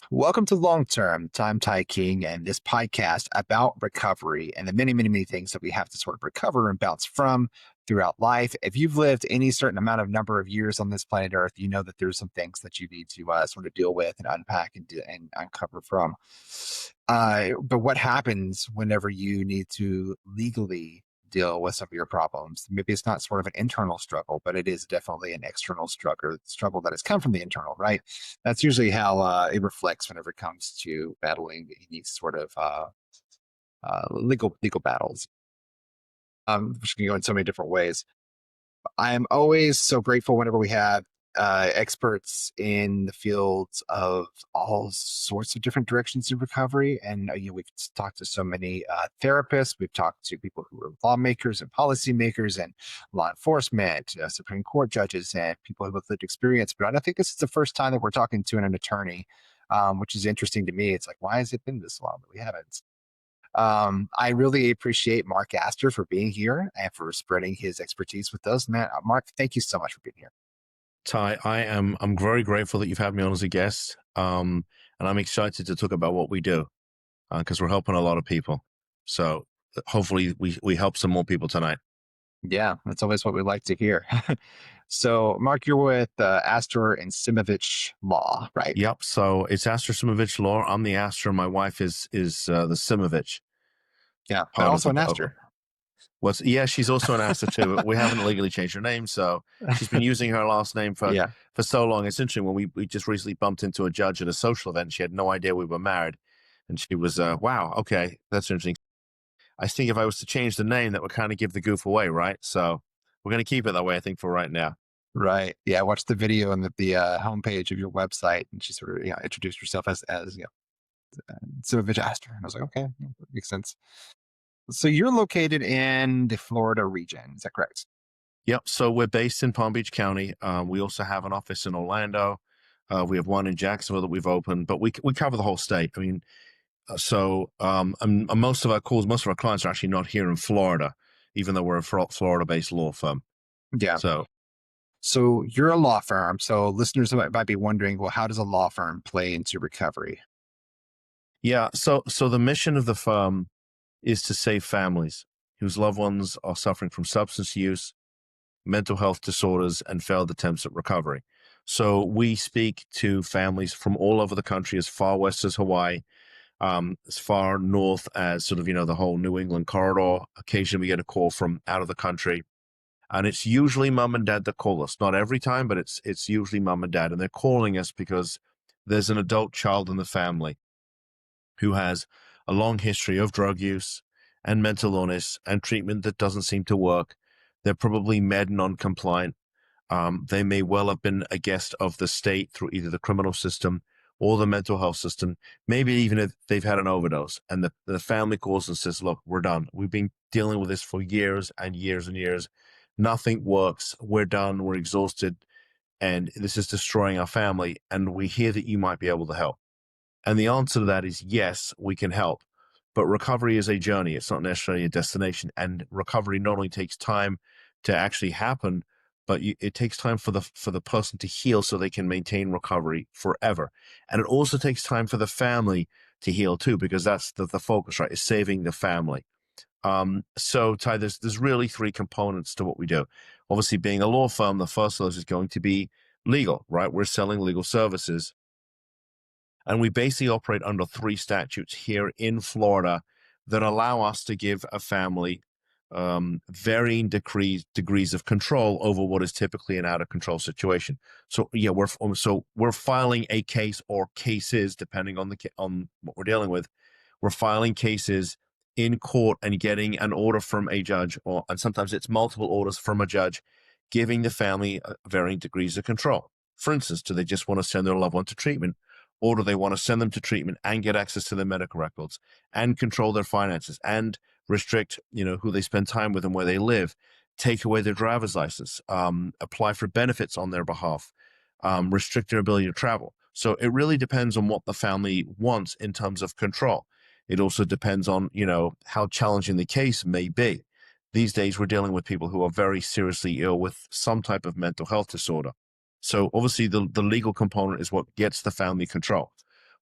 Welcome to Longterm. I'm Ty King, and this podcast about recovery and the many, many, many things that we have to sort of recover and bounce from throughout life. If you've lived any certain amount of number of years on this planet Earth, you know that there's some things that you need to sort of deal with and unpack and uncover from. But what happens whenever you need to legally deal with some of your problems? Maybe it's not sort of an internal struggle, but it is definitely an external struggle that has come from the internal, right? That's usually how it reflects whenever it comes to battling these sort of legal battles, which can go in so many different ways. I am always so grateful whenever we have experts in the fields of all sorts of different directions of recovery. And we've talked to so many therapists. We've talked to people who are lawmakers and policymakers and law enforcement, Supreme Court judges, and people who have lived experience. But I don't think this is the first time that we're talking to an attorney, which is interesting to me. It's like, why has it been this long that we haven't? I really appreciate Mark Astor for being here and for spreading his expertise with us. Man, Mark, thank you so much for being here. Ty, I'm very grateful that you've had me on as a guest, and I'm excited to talk about what we do because we're helping a lot of people. So hopefully we help some more people tonight. Yeah, that's always what we like to hear. So, Mark, you're with Astor and Simovich Law, right? Yep. So it's Astor Simovich Law. I'm the Astor. My wife is the Simovich Yeah, but part also an Astor. Yeah, she's also an Astor too. But we haven't legally changed her name, so she's been using her last name for Yeah, so long. It's interesting when we just recently bumped into a judge at a social event. She had no idea we were married, and she was, wow, okay, that's interesting. I think if I was to change the name, that would kind of give the goof away, right? So we're going to keep it that way, I think, for right now. right. Yeah, I watched the video on the homepage of your website, and she sort of introduced herself as Simovich Astor, and I was like, okay, that makes sense. So you're located in the Florida region, is that correct? Yep. So we're based in Palm Beach County. We also have an office in Orlando. We have one in Jacksonville that we've opened, but we cover the whole state. I mean, and most of our calls, most of our clients are actually not here in Florida, even though we're a Florida-based law firm. Yeah. So So you're a law firm. So listeners might be wondering, well, how does a law firm play into recovery? yeah. So the mission of the firm is to save families whose loved ones are suffering from substance use, mental health disorders, and failed attempts at recovery. So we speak to families from all over the country, as far west as Hawaii, as far north as sort of, the whole New England corridor. Occasionally we get a call from out of the country. And it's usually mom and dad that call us. Not every time, but it's usually mom and dad. And they're calling us because there's an adult child in the family who has a long history of drug use and mental illness and treatment that doesn't seem to work. They're probably med non-compliant. They may well have been a guest of the state through either the criminal system or the mental health system, maybe even if they've had an overdose. And the family calls and says, look, we're done. We've been dealing with this for years and years and years. Nothing works. We're done. We're exhausted. And this is destroying our family. And we hear that you might be able to help. And the answer to that is yes, we can help. But recovery is a journey. It's not necessarily a destination. And recovery not only takes time to actually happen, but it takes time for the person to heal so they can maintain recovery forever. And it also takes time for the family to heal too, because that's the focus, right? Is saving the family. So Ty, there's really three components to what we do. Obviously, being a law firm, the first of those is going to be legal, right? We're selling legal services. And we basically operate under three statutes here in Florida that allow us to give a family varying degrees of control over what is typically an out of control situation. So yeah, we're filing a case or cases depending on on what we're dealing with. We're filing cases in court and getting an order from a judge, and sometimes it's multiple orders from a judge, giving the family varying degrees of control. For instance, do they just want to send their loved one to treatment? Or do they want to send them to treatment and get access to their medical records and control their finances and restrict, who they spend time with and where they live, take away their driver's license, apply for benefits on their behalf, restrict their ability to travel? So it really depends on what the family wants in terms of control. It also depends on, how challenging the case may be. These days, we're dealing with people who are very seriously ill with some type of mental health disorder. So obviously the legal component is what gets the family control.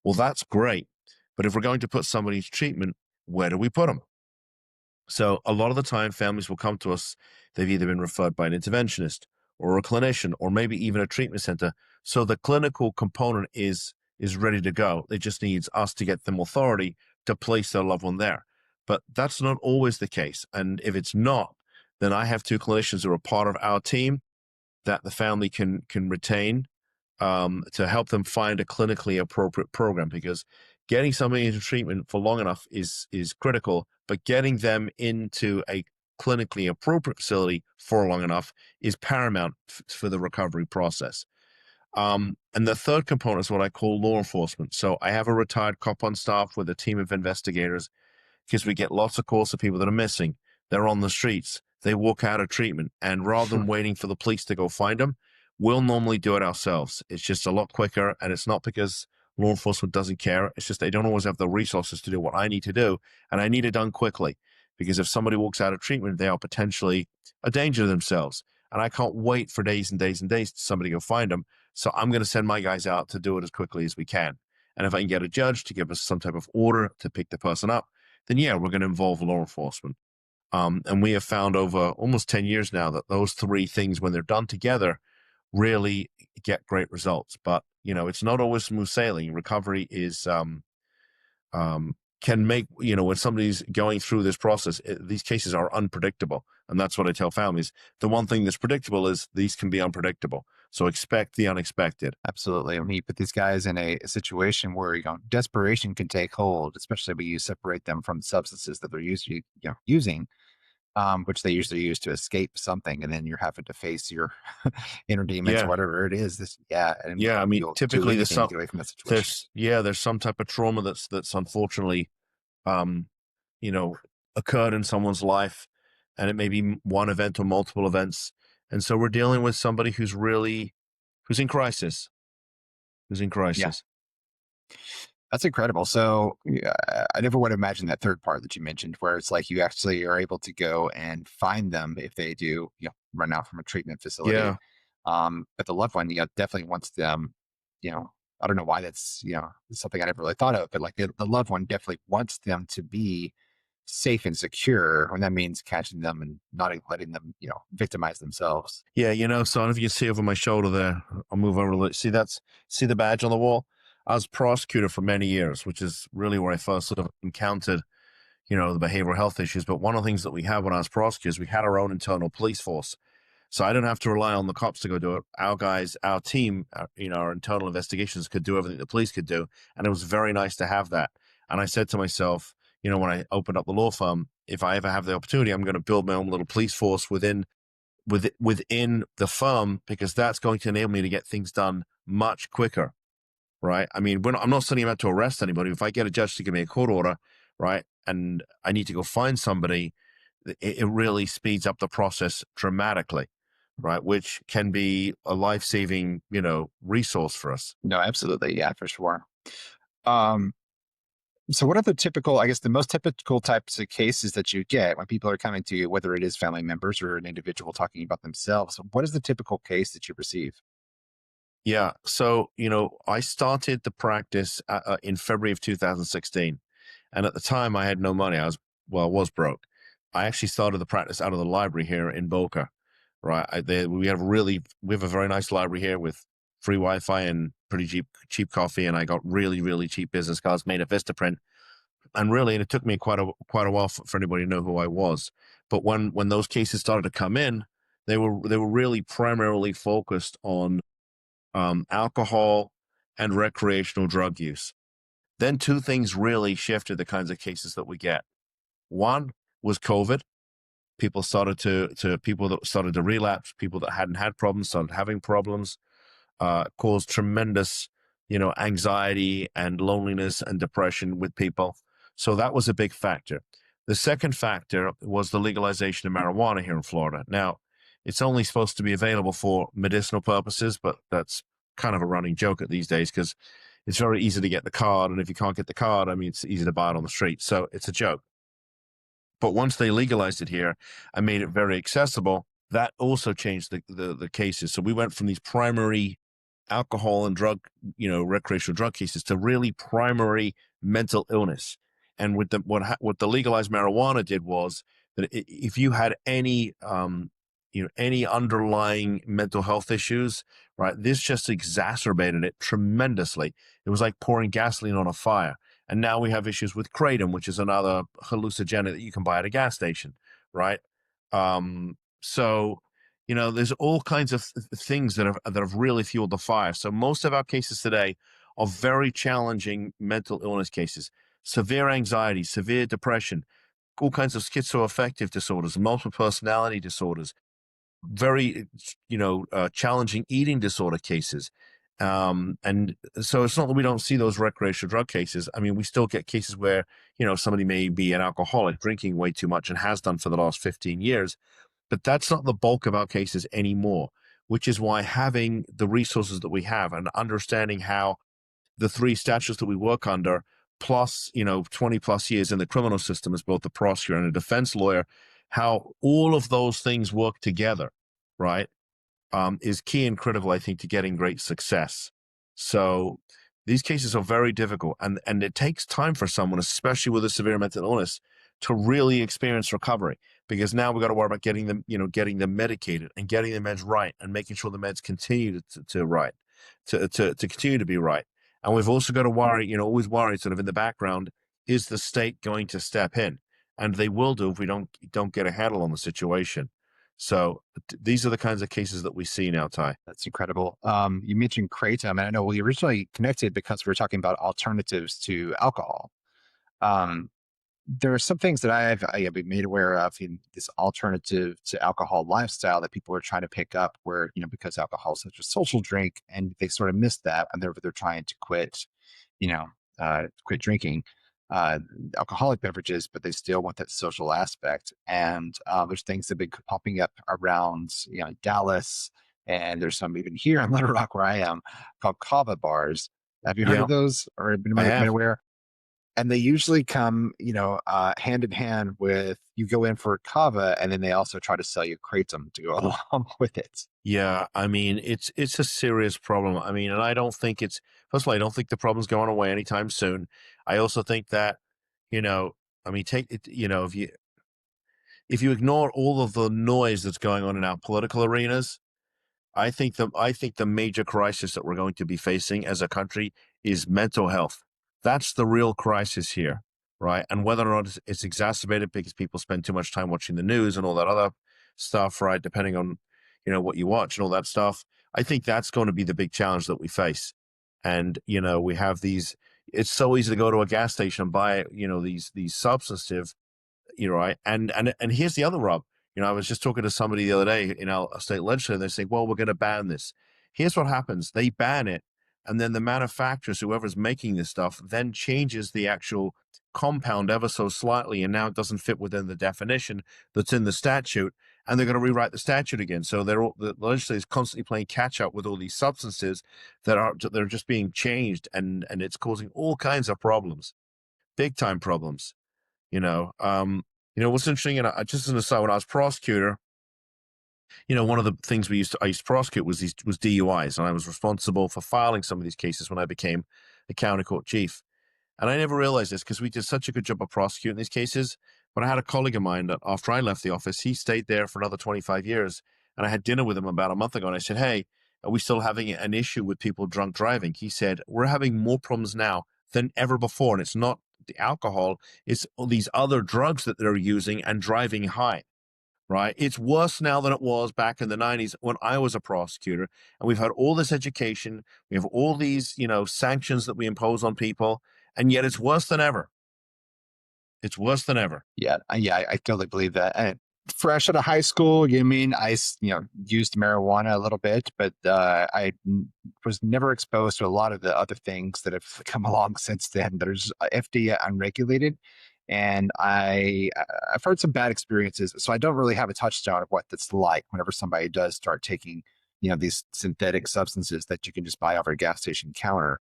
Well, that's great. But if we're going to put somebody into treatment, where do we put them? So a lot of the time, families will come to us. They've either been referred by an interventionist or a clinician, or maybe even a treatment center. So the clinical component is ready to go. It just needs us to get them authority to place their loved one there. But that's not always the case. And if it's not, then I have two clinicians who are part of our team that the family can retain to help them find a clinically appropriate program, because getting somebody into treatment for long enough is critical, but getting them into a clinically appropriate facility for long enough is paramount for the recovery process. And the third component is what I call law enforcement. So I have a retired cop on staff with a team of investigators, because we get lots of calls of people that are missing. They're on the streets. They walk out of treatment. And rather than waiting for the police to go find them, we'll normally do it ourselves. It's just a lot quicker. And it's not because law enforcement doesn't care. It's just they don't always have the resources to do what I need to do. And I need it done quickly, because if somebody walks out of treatment, they are potentially a danger to themselves. And I can't wait for days and days and days to somebody go find them. So I'm going to send my guys out to do it as quickly as we can. And if I can get a judge to give us some type of order to pick the person up, then yeah, we're going to involve law enforcement. And we have found over almost 10 years now that those three things, when they're done together, really get great results. But, it's not always smooth sailing. Recovery can make, when somebody's going through this process, these cases are unpredictable. And that's what I tell families. The one thing that's predictable is these can be unpredictable. So expect the unexpected. Absolutely. I mean, you put these guys in a situation where desperation can take hold, especially when you separate them from substances that they're usually using, which they usually use to escape something, and then you're having to face your inner demons or Yeah. whatever it is. And Yeah. I mean, you'll do typically anything to get away from that situation. there's some type of trauma that's unfortunately, um, you know, occurred in someone's life, and it may be one event or multiple events. And so we're dealing with somebody who's in crisis, who's in Yeah. crisis. That's incredible. So yeah, I never would have imagined that third part that you mentioned, where it's like you actually are able to go and find them if they do, run out from a treatment facility. Yeah. But the loved one, definitely wants them, you know, I don't know why that's, something I never really thought of, but like the loved one definitely wants them to be safe and secure, when that means catching them and not letting them, victimize themselves. Yeah. So I don't know if you can see over my shoulder there. I'll move over a little. See the badge on the wall? I was prosecutor for many years, which is really where I first sort of encountered, the behavioral health issues. But one of the things that we had when I was prosecutor is we had our own internal police force. So I didn't have to rely on the cops to go do it. Our guys, our team, our internal investigations could do everything the police could do. And it was very nice to have that. And I said to myself, when I opened up the law firm, if I ever have the opportunity, I'm going to build my own little police force within the firm, because that's going to enable me to get things done much quicker. Right. I mean, I'm not sending him out to arrest anybody. If I get a judge to give me a court order, right, and I need to go find somebody, it really speeds up the process dramatically, right, which can be a life-saving, resource for us. No, absolutely. Yeah, for sure. Um, So, what are the typical, I guess, the most typical types of cases that you get when people are coming to you, whether it is family members or an individual talking about themselves? What is the typical case that you receive? Yeah. So, I started the practice in February of 2016. And at the time, I had no money. I was broke. I actually started the practice out of the library here in Boca, right? We have a very nice library here with free Wi-Fi and pretty cheap coffee. And I got really, really cheap business cards made of Vistaprint. And it took me quite a while for anybody to know who I was. But when those cases started to come in, they were really primarily focused on alcohol and recreational drug use. Then two things really shifted the kinds of cases that we get. One was COVID. People that started to relapse, people that hadn't had problems started having problems, caused tremendous, anxiety and loneliness and depression with people. So that was a big factor. The second factor was the legalization of marijuana here in Florida. Now, it's only supposed to be available for medicinal purposes, but that's kind of a running joke at these days, because it's very easy to get the card. And if you can't get the card, I mean, it's easy to buy it on the street. So it's a joke. But once they legalized it here and made it very accessible, that also changed the cases. So we went from these primary alcohol and drug, recreational drug cases to really primary mental illness. And with what the legalized marijuana did was that if you had any underlying mental health issues, right, this just exacerbated it tremendously. It was like pouring gasoline on a fire. And now we have issues with kratom, which is another hallucinogenic that you can buy at a gas station, right? So there's all kinds of things that have really fueled the fire. So most of our cases today are very challenging mental illness cases, severe anxiety, severe depression, all kinds of schizoaffective disorders, multiple personality disorders, very challenging eating disorder cases. And so it's not that we don't see those recreational drug cases. I mean, we still get cases where somebody may be an alcoholic, drinking way too much, and has done for the last 15 years, but that's not the bulk of our cases anymore, which is why having the resources that we have and understanding how the three statutes that we work under, plus 20 plus years in the criminal system as both a prosecutor and a defense lawyer, how all of those things work together, right, is key and critical, I think, to getting great success. So these cases are very difficult, and it takes time for someone, especially with a severe mental illness, to really experience recovery, because now we've got to worry about getting them medicated and getting the meds right and making sure the meds continue to continue to be right. And we've also got to worry, always worry sort of in the background, is the state going to step in? And they will do if we don't get a handle on the situation. So these are the kinds of cases that we see now, Ty. That's incredible. You mentioned kratom, and I know we originally connected because we were talking about alternatives to alcohol. Um, there are some things that I have been made aware of in this alternative to alcohol lifestyle that people are trying to pick up, where because alcohol is such a social drink, and they sort of miss that, and they're trying to quit, you know, quit drinking uh, alcoholic beverages, but they still want that social aspect. And there's things that have been popping up around, Dallas, and there's some even here in Little Rock where I am called kava bars. Have you heard Yeah, of those or been I made have. aware? And they usually come, hand in hand with you go in for kava, and then they also try to sell you kratom to go along with it. Yeah, I mean, it's a serious problem. I mean, and I don't think it's first of all, I don't think the problem's going away anytime soon. I also think that, you know, I mean, take it, if you ignore all of the noise that's going on in our political arenas, I think the major crisis that we're going to be facing as a country is mental health. That's the real crisis here, right? And whether or not it's exacerbated because people spend too much time watching the news and all that other stuff, right? Depending on what you watch and all that stuff, I think that's going to be the big challenge that we face. And we have these. It's so easy to go to a gas station and buy these substantive, right? And here's the other rub. I was just talking to somebody the other day in our state legislature, and they say, well, we're going to ban this. Here's what happens. They ban it, and then the manufacturers, whoever's making this stuff, then changes the actual compound ever so slightly, and now it doesn't fit within the definition that's in the statute, and they're going to rewrite the statute again. So the legislature is constantly playing catch up with all these substances that are just being changed, and it's causing all kinds of problems, big time problems. What's interesting, and just as an aside, when I was prosecutor, one of the things I used to prosecute was DUIs, and I was responsible for filing some of these cases when I became the county court chief. And I never realized this because we did such a good job of prosecuting these cases. But I had a colleague of mine that after I left the office, he stayed there for another 25 years. And I had dinner with him about a month ago, and I said, hey, are we still having an issue with people drunk driving? He said, we're having more problems now than ever before. And it's not the alcohol, it's all these other drugs that they're using and driving high, right? It's worse now than it was back in the 90s when I was a prosecutor. And we've had all this education. We have all these, sanctions that we impose on people. And yet it's worse than ever. It's worse than ever. Yeah, I totally believe that. And fresh out of high school, used marijuana a little bit, but was never exposed to a lot of the other things that have come along since then. There's FDA unregulated, and I've heard some bad experiences. So I don't really have a touchstone of what that's like whenever somebody does start taking, these synthetic substances that you can just buy off a gas station counter.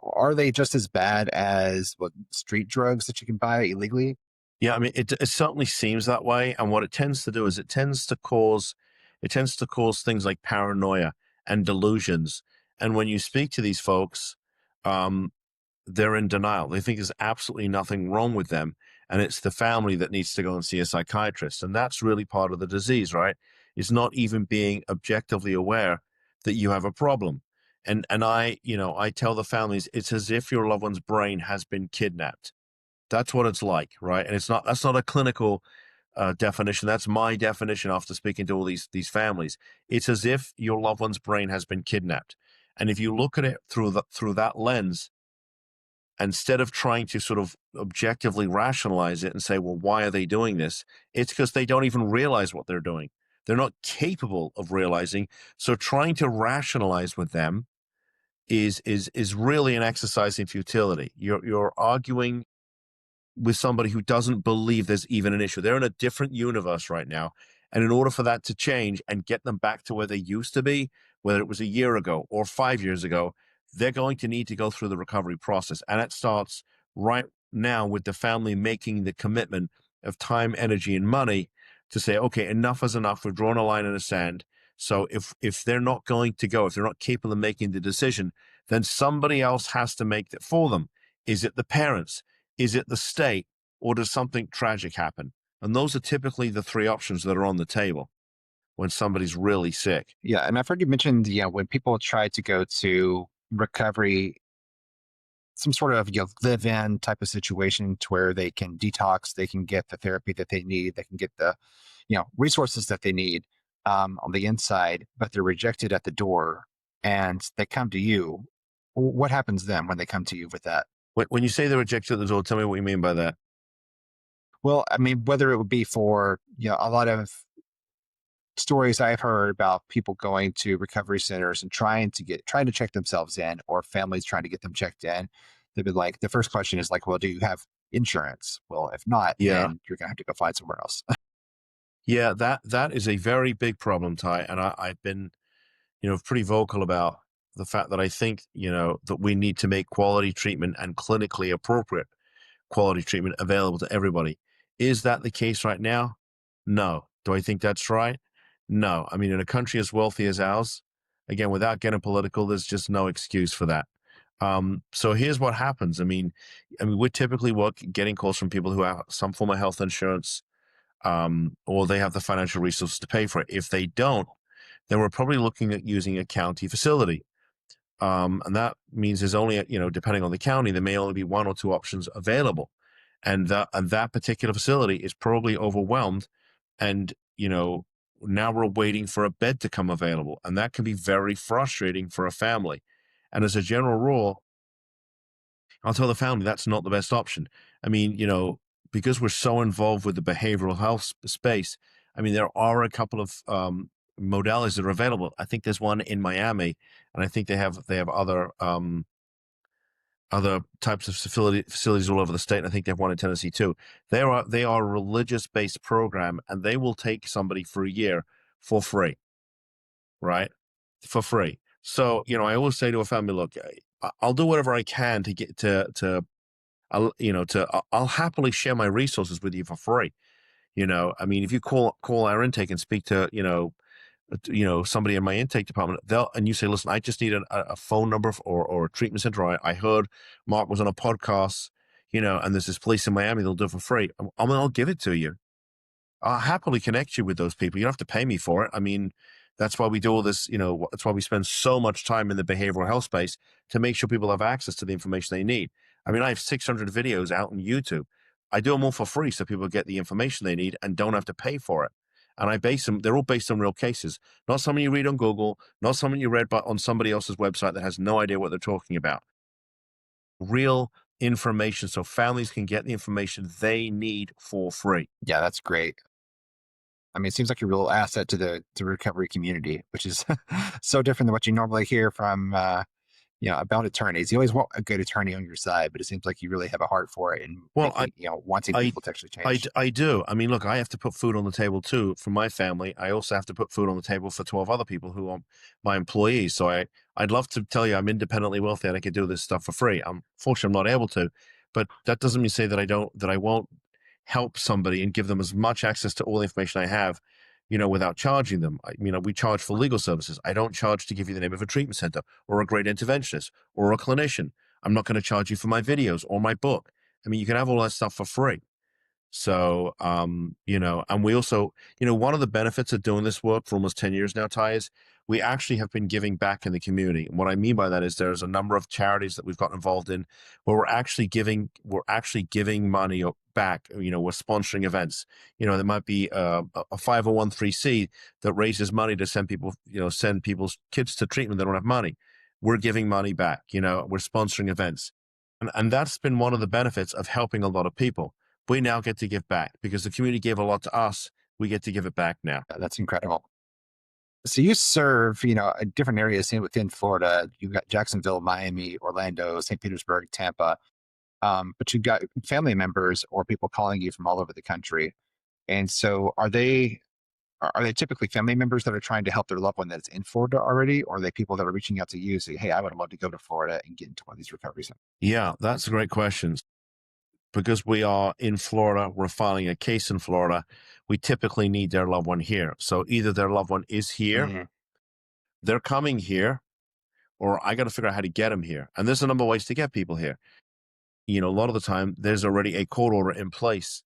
Are they just as bad as what street drugs that you can buy illegally? Yeah, I mean, it certainly seems that way. And what it tends to do is it tends to cause things like paranoia and delusions. And when you speak to these folks, um, they're in denial. They think there's absolutely nothing wrong with them. And it's the family that needs to go and see a psychiatrist. And that's really part of the disease, right? It's not even being objectively aware that you have a problem. And I tell the families it's as if your loved one's brain has been kidnapped. That's what it's like, right? And that's not a clinical definition. That's my definition after speaking to all these families. It's as if your loved one's brain has been kidnapped. And if you look at it through that lens, instead of trying to sort of objectively rationalize it and say, well, why are they doing this? It's because they don't even realize what they're doing. They're not capable of realizing. So trying to rationalize with them is really an exercise in futility. You're arguing with somebody who doesn't believe there's even an issue. They're in a different universe right now. And in order for that to change and get them back to where they used to be, whether it was a year ago or 5 years ago, they're going to need to go through the recovery process. And it starts right now with the family making the commitment of time, energy, and money to say, okay, enough is enough. We've drawn a line in the sand. So if they're not going to go, if they're not capable of making the decision, then somebody else has to make it for them. Is it the parents? Is it the state, or does something tragic happen? And those are typically the three options that are on the table when somebody's really sick. Yeah, and I've heard you mention, when people try to go to recovery, some sort of live-in type of situation to where they can detox, they can get the therapy that they need, they can get the resources that they need on the inside, but they're rejected at the door, and they come to you. What happens then when they come to you with that? When you say they're rejected at the door, tell me what you mean by that. Well, I mean, whether it would be for a lot of stories I've heard about people going to recovery centers and trying to check themselves in, or families trying to get them checked in. They've been like, the first question is like, well, do you have insurance? Well, if not, Yeah. then you're gonna have to go find somewhere else. Yeah, that is a very big problem, Ty. And I've been, pretty vocal about the fact that I think, that we need to make quality treatment and clinically appropriate quality treatment available to everybody. Is that the case right now? No. Do I think that's right? No. I mean, in a country as wealthy as ours, again, without getting political, there's just no excuse for that. So here's what happens. I mean, we're typically getting calls from people who have some form of health insurance, or they have the financial resources to pay for it. If they don't, then we're probably looking at using a county facility. And that means there's only, depending on the county, there may only be one or two options available. And that particular facility is probably overwhelmed. And, now we're waiting for a bed to come available. And that can be very frustrating for a family. And as a general rule, I'll tell the family that's not the best option. I mean, because we're so involved with the behavioral health space, I mean, there are a couple of modalities that are available. I think there's one in Miami, and I think they have other types of facilities all over the state. And I think they have one in Tennessee too. They are a religious based program, and they will take somebody for a year for free, right? For free. So I always say to a family, look, I'll do whatever I can to get to I'll happily share my resources with you for free. I mean, if you call our intake and speak to somebody in my intake department, and you say, listen, I just need a phone number or a treatment center. I heard Mark was on a podcast, and there's this place in Miami, they'll do it for free. I'll give it to you. I'll happily connect you with those people. You don't have to pay me for it. I mean, that's why we do all this, that's why we spend so much time in the behavioral health space, to make sure people have access to the information they need. I mean, I have 600 videos out on YouTube. I do them all for free so people get the information they need and don't have to pay for it. And I base them, they're all based on real cases, not something you read on Google, not something you read but on somebody else's website that has no idea what they're talking about. Real information so families can get the information they need for free. Yeah, that's great. I mean, it seems like a real asset to the recovery community, which is so different than what you normally hear from about attorneys. You always want a good attorney on your side, but it seems like you really have a heart for it and Well, making wanting I people to actually change. I do. I mean, look, I have to put food on the table too for my family. I also have to put food on the table for 12 other people who are my employees. So I'd love to tell you I'm independently wealthy and I could do this stuff for free. Fortunately, I'm not able to, but that doesn't mean say that I won't help somebody and give them as much access to all the information I have, without charging them. We charge for legal services. I don't charge to give you the name of a treatment center or a great interventionist or a clinician. I'm not going to charge you for my videos or my book. You can have all that stuff for free. So, and we also, one of the benefits of doing this work for almost 10 years now, Ty, is we actually have been giving back in the community. And what I mean by that is there's a number of charities that we've got involved in where we're actually giving money back. We're sponsoring events. There might be a 501c that raises money to send people's kids to treatment that don't have money. We're giving money back. We're sponsoring events. And that's been one of the benefits of helping a lot of people. We now get to give back because the community gave a lot to us. We get to give it back now. That's incredible. So you serve, different areas within Florida. You've got Jacksonville, Miami, Orlando, St. Petersburg, Tampa. But you've got family members or people calling you from all over the country. And so are they typically family members that are trying to help their loved one that's in Florida already, or are they people that are reaching out to you saying, "Hey, I would love to go to Florida and get into one of these recovery centers"? Yeah, that's a great question. Because we are in Florida, we're filing a case in Florida. We typically need their loved one here. So either their loved one is here, Mhm. they're coming here, or I got to figure out how to get them here. And there's a number of ways to get people here. A lot of the time, there's already a court order in place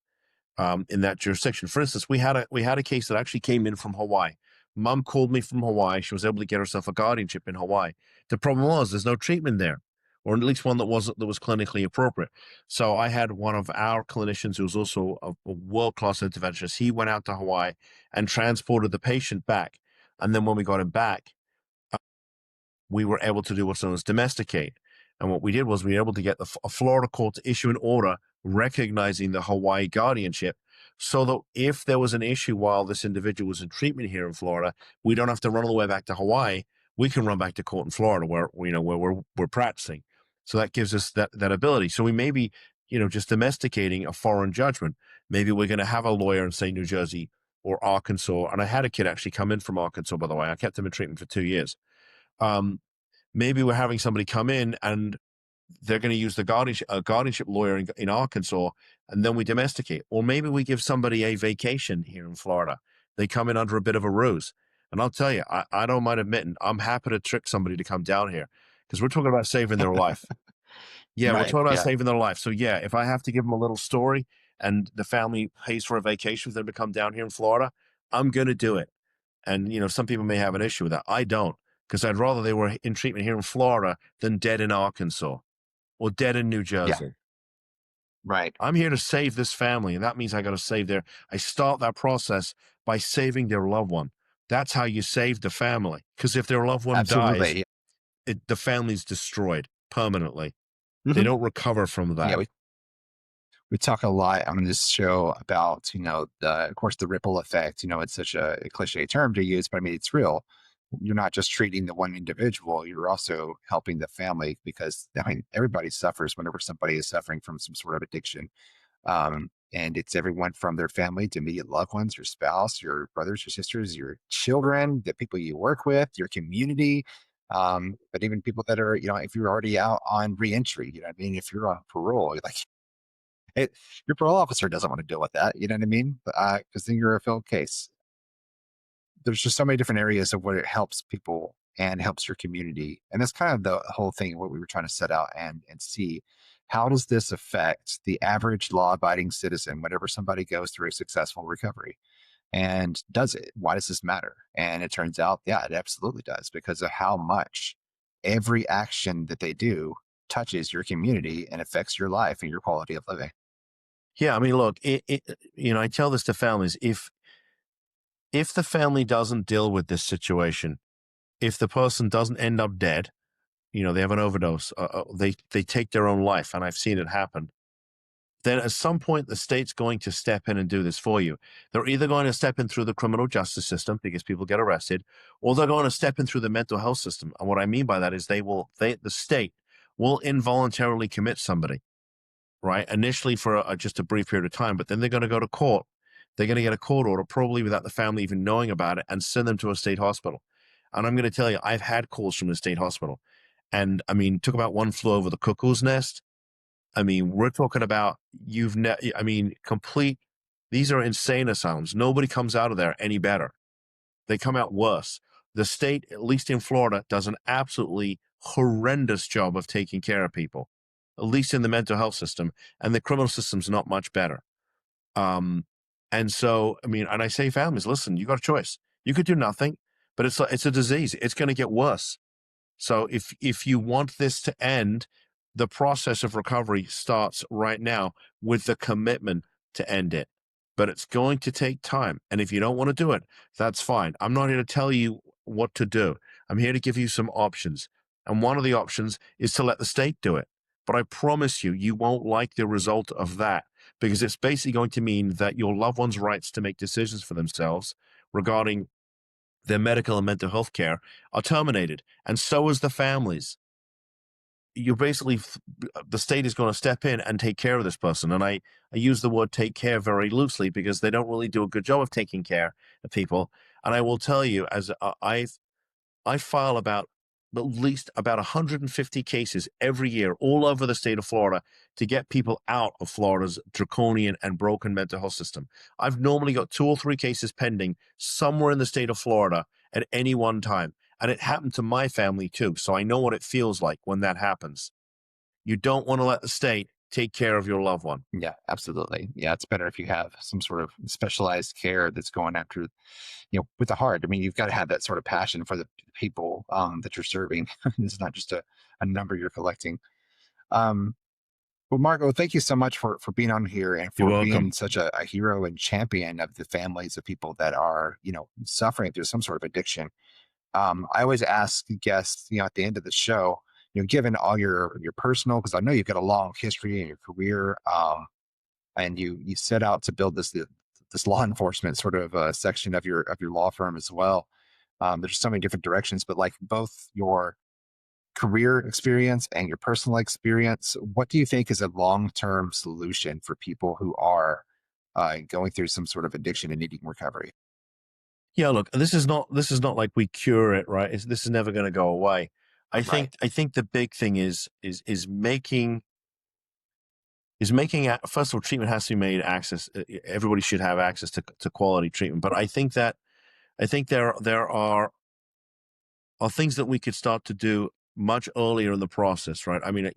in that jurisdiction. For instance, we had a case that actually came in from Hawaii. Mom called me from Hawaii. She was able to get herself a guardianship in Hawaii. The problem was there's no treatment there, or at least one that was clinically appropriate. So I had one of our clinicians who was also a world-class interventionist. He went out to Hawaii and transported the patient back. And then when we got him back, we were able to do what's known as domesticate. And what we did was we were able to get a Florida court to issue an order recognizing the Hawaii guardianship so that if there was an issue while this individual was in treatment here in Florida, we don't have to run all the way back to Hawaii. We can run back to court in Florida where we're practicing. So that gives us that ability. So we may be, just domesticating a foreign judgment. Maybe we're going to have a lawyer in, say, New Jersey or Arkansas. And I had a kid actually come in from Arkansas, by the way. I kept him in treatment for 2 years. Um, Maybe we're having somebody come in and they're going to use the guardianship lawyer in Arkansas, and then we domesticate. Or maybe we give somebody a vacation here in Florida. They come in under a bit of a ruse. And I'll tell you, I don't mind admitting, I'm happy to trick somebody to come down here because we're talking about saving their life. Yeah, we're Right. talking about Yeah. saving their life. So yeah, if I have to give them a little story and the family pays for a vacation for them to come down here in Florida, I'm going to do it. And, some people may have an issue with that. I don't, because I'd rather they were in treatment here in Florida than dead in Arkansas or dead in New Yeah. Jersey. Right. I'm here to save this family. And that means I got to I start that process by saving their loved one. That's how you save the family. Because if their loved one dies, Absolutely. the family's destroyed permanently. They Mhm. don't recover from Yeah. that. We talk a lot on this show about, of course, the ripple effect. It's such a cliche term to use, but I mean, it's real. You're not just treating the one individual, you're also helping the family because, I mean, everybody suffers whenever somebody is suffering from some sort of addiction. And it's everyone from their family to immediate loved ones, your spouse, your brothers, your sisters, your children, the people you work with, your community. But even people that are, if you're already out on reentry, I mean, if you're on parole, you're like, it, your parole officer doesn't want to deal with that. You know what I mean? Because then you're a failed case. There's just so many different areas of where it helps people and helps your community. And that's kind of the whole thing, what we were trying to set out and see. How does this affect the average law abiding citizen whenever somebody goes through a successful recovery? And does it? Why does this matter? And it turns out, yeah, it absolutely does because of how much every action that they do touches your community and affects your life and your quality of living. Yeah, I mean, look, I tell this to families: if the family doesn't deal with this situation, if the person doesn't end up dead, they have an overdose, they take their own life, and I've seen it happen. Then at some point, the state's going to step in and do this for you. They're either going to step in through the criminal justice system because people get arrested, or they're going to step in through the mental health system. And what I mean by that is the state will involuntarily commit somebody, right? Initially for just a brief period of time, but then they're going to go to court. They're going to get a court order, probably without the family even knowing about it, and send them to a state hospital. And I'm going to tell you, I've had calls from the state hospital. And I mean, talk about one flew over the cuckoo's nest. I mean, we're talking about complete. These are insane asylums. Nobody comes out of there any better. They come out worse. The state, at least in Florida, does an absolutely horrendous job of taking care of people, at least in the mental health system, and the criminal system's not much better. Um, and so, I mean, and I say families, listen, you got a choice. You could do nothing, but it's a disease. It's going to get worse. So if you want this to end, the process of recovery starts right now with the commitment to end it. But it's going to take time. And if you don't want to do it, that's fine. I'm not here to tell you what to do. I'm here to give you some options. And one of the options is to let the state do it. But I promise you, you won't like the result of that, because it's basically going to mean that your loved one's rights to make decisions for themselves regarding their medical and mental health care are terminated, and so is the families. You're basically, the state is going to step in and take care of this person. And I use the word take care very loosely because they don't really do a good job of taking care of people. And I will tell you, as I file about at least about 150 cases every year all over the state of Florida to get people out of Florida's draconian and broken mental health system. I've normally got 2 or 3 cases pending somewhere in the state of Florida at any one time. And it happened to my family too. So I know what it feels like when that happens. You don't want to let the state take care of your loved one. Yeah, absolutely. Yeah, it's better if you have some sort of specialized care that's going after, with the heart. I mean, you've got to have that sort of passion for the people that you're serving. It's not just a number you're collecting. Um, well, Marco, thank you so much for being on here and You're for welcome. being such a hero and champion of the families of people that are, suffering through some sort of addiction. I always ask guests, at the end of the show, given all your personal, because I know you've got a long history in your career, and you set out to build this law enforcement sort of section of your law firm as well. There's so many different directions, but like both your career experience and your personal experience, what do you think is a long-term solution for people who are going through some sort of addiction and needing recovery? Yeah, look, this is not like we cure it, right? This is never going to go away. Right. I think the big thing is first of all, treatment has to be made access. Everybody should have access to quality treatment. But I think there are things that we could start to do much earlier in the process, right? I mean,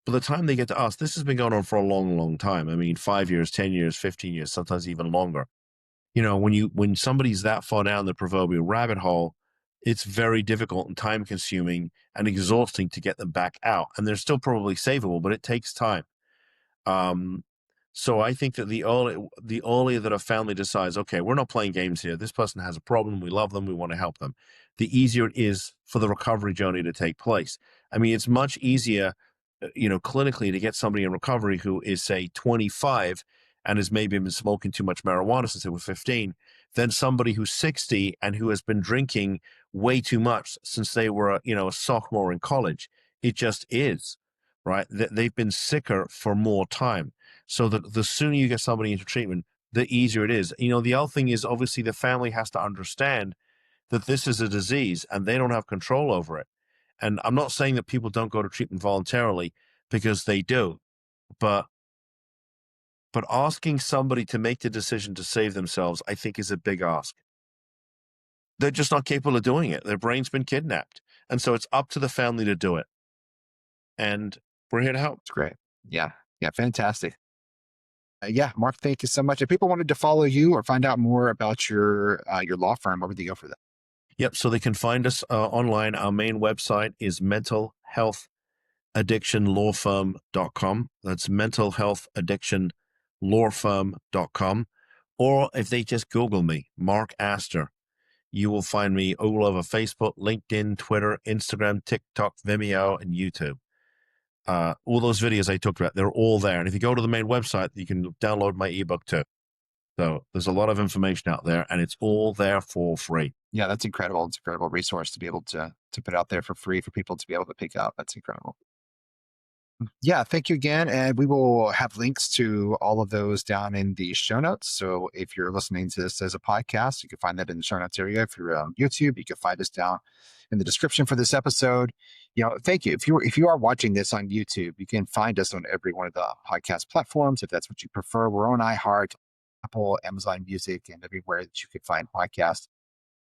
by the time they get to us, this has been going on for a long, long time. I mean, 5 years, 10 years, 15 years, sometimes even longer. When somebody's that far down the proverbial rabbit hole, it's very difficult and time consuming and exhausting to get them back out. And they're still probably savable, but it takes time. Um, so I think that the earlier that a family decides, okay, we're not playing games here. This person has a problem. We love them. We want to help them. The easier it is for the recovery journey to take place. I mean, it's much easier, clinically to get somebody in recovery who is, say, 25 and has maybe been smoking too much marijuana since they were 15 than somebody who's 60 and who has been drinking way too much since they were, a sophomore in college. It just is, right? They've been sicker for more time. So the sooner you get somebody into treatment, the easier it is. The other thing is obviously the family has to understand that this is a disease and they don't have control over it. And I'm not saying that people don't go to treatment voluntarily, because they do, but asking somebody to make the decision to save themselves, I think, is a big ask. They're just not capable of doing it. Their brain's been kidnapped. And so it's up to the family to do it. And we're here to help. It's great. Yeah. Yeah. Fantastic. Yeah, Mark, thank you so much. If people wanted to follow you or find out more about your law firm, where would they go for that? Yep. So they can find us online. Our main website is mentalhealthaddictionlawfirm.com. That's mentalhealthaddictionlawfirm.com. Or if they just Google me, Mark Astor, you will find me all over Facebook, LinkedIn, Twitter, Instagram, TikTok, Vimeo, and YouTube. All those videos I talked about, they're all there. And if you go to the main website, you can download my ebook too. So there's a lot of information out there, and it's all there for free. Yeah, that's incredible. It's an incredible resource to be able to put out there for free for people to be able to pick up. That's incredible. Yeah, thank you again. And we will have links to all of those down in the show notes. So if you're listening to this as a podcast, you can find that in the show notes area. If you're on YouTube, you can find us down in the description for this episode. Thank you. If you are watching this on YouTube, you can find us on every one of the podcast platforms if that's what you prefer. We're on iHeart, Apple, Amazon Music, and everywhere that you could find podcasts.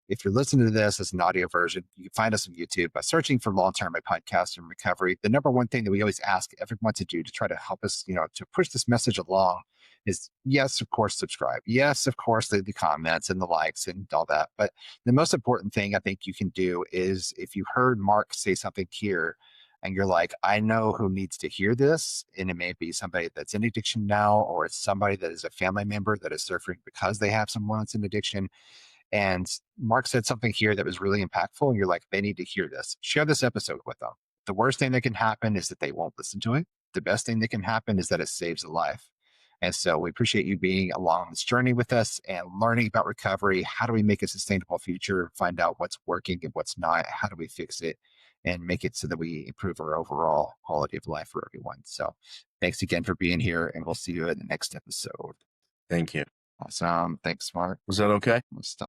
If you're listening to this as an audio version, you can find us on YouTube by searching for Long-Term a podcast and recovery. The number one thing that we always ask everyone to do to try to help us, to push this message along is yes, of course, subscribe. Yes, of course, leave the comments and the likes and all that. But the most important thing I think you can do is if you heard Mark say something here and you're like, I know who needs to hear this. And it may be somebody that's in addiction now, or it's somebody that is a family member that is suffering because they have someone that's in addiction, and Mark said something here that was really impactful. And you're like, they need to hear this. Share this episode with them. The worst thing that can happen is that they won't listen to it. The best thing that can happen is that it saves a life. And so we appreciate you being along this journey with us and learning about recovery. How do we make a sustainable future? Find out what's working and what's not. How do we fix it and make it so that we improve our overall quality of life for everyone? So thanks again for being here, and we'll see you in the next episode. Thank you. Awesome. Thanks, Mark. Was that okay? Let's stop.